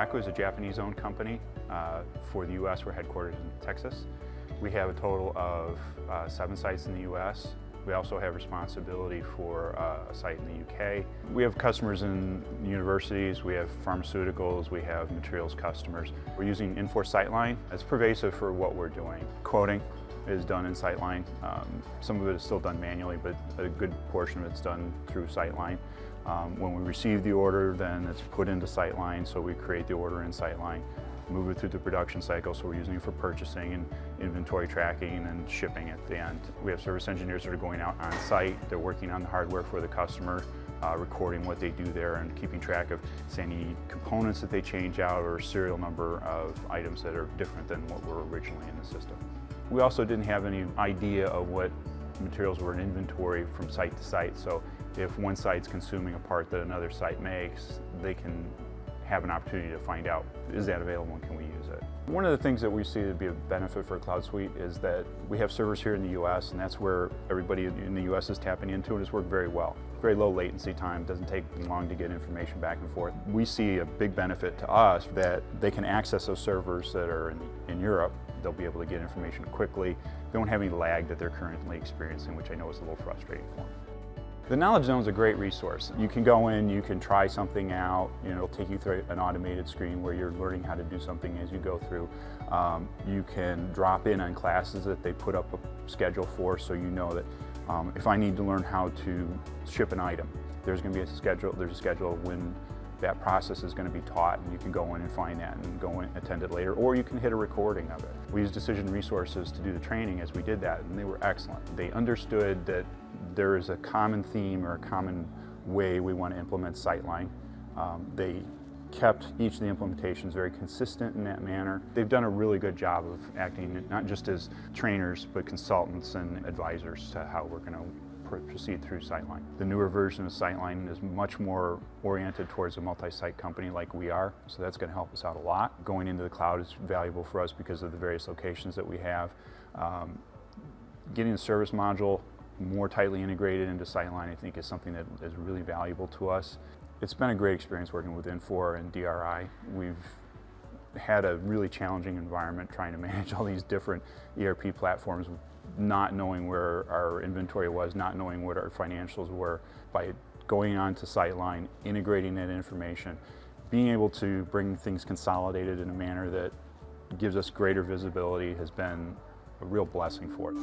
Rigaku is a Japanese-owned company. For the U.S., we're headquartered in Texas. We have a total of 7 sites in the U.S. We also have responsibility for a site in the UK. We have customers in universities, we have pharmaceuticals, we have materials customers. We're using Infor SyteLine. It's pervasive for what we're doing. Quoting is done in SyteLine. Some of it is still done manually, but a good portion of it's done through SyteLine. When we receive the order, then it's put into SyteLine, so we create the order in SyteLine, move it through the production cycle, so we're using it for purchasing and inventory tracking and shipping at the end. We have service engineers that are going out on site. They're working on the hardware for the customer, recording what they do there and keeping track of any components that they change out or serial number of items that are different than what were originally in the system. We also didn't have any idea of what materials were in inventory from site to site, so if one site's consuming a part that another site makes, they can have an opportunity to find out, is that available and can we use it? One of the things that we see to be a benefit for Cloud Suite is that we have servers here in the US, and that's where everybody in the US is tapping into, and it's worked very well. Very low latency time, doesn't take long to get information back and forth. We see a big benefit to us that they can access those servers that are in Europe. They'll be able to get information quickly. They don't have any lag that they're currently experiencing, which I know is a little frustrating for them. The Knowledge Zone is a great resource. You can go in, you can try something out, it'll take you through an automated screen where you're learning how to do something as you go through. You can drop in on classes that they put up a schedule for, so you know that if I need to learn how to ship an item, there's going to be a schedule when that process is going to be taught, and you can go in and find that and go in and attend it later, or you can hit a recording of it. We used Decision Resources to do the training as we did that, and they were excellent. They understood that there is a common theme or a common way we want to implement SyteLine. They kept each of the implementations very consistent in that manner. They've done a really good job of acting not just as trainers, but consultants and advisors to how we're going to proceed through SyteLine. The newer version of SyteLine is much more oriented towards a multi-site company like we are, so that's going to help us out a lot. Going into the cloud is valuable for us because of the various locations that we have. Getting the service module more tightly integrated into SyteLine, I think, is something that is really valuable to us. It's been a great experience working with Infor and DRI. We've had a really challenging environment trying to manage all these different ERP platforms, not knowing where our inventory was, not knowing what our financials were. By going on to SyteLine, integrating that information, being able to bring things consolidated in a manner that gives us greater visibility has been a real blessing for us.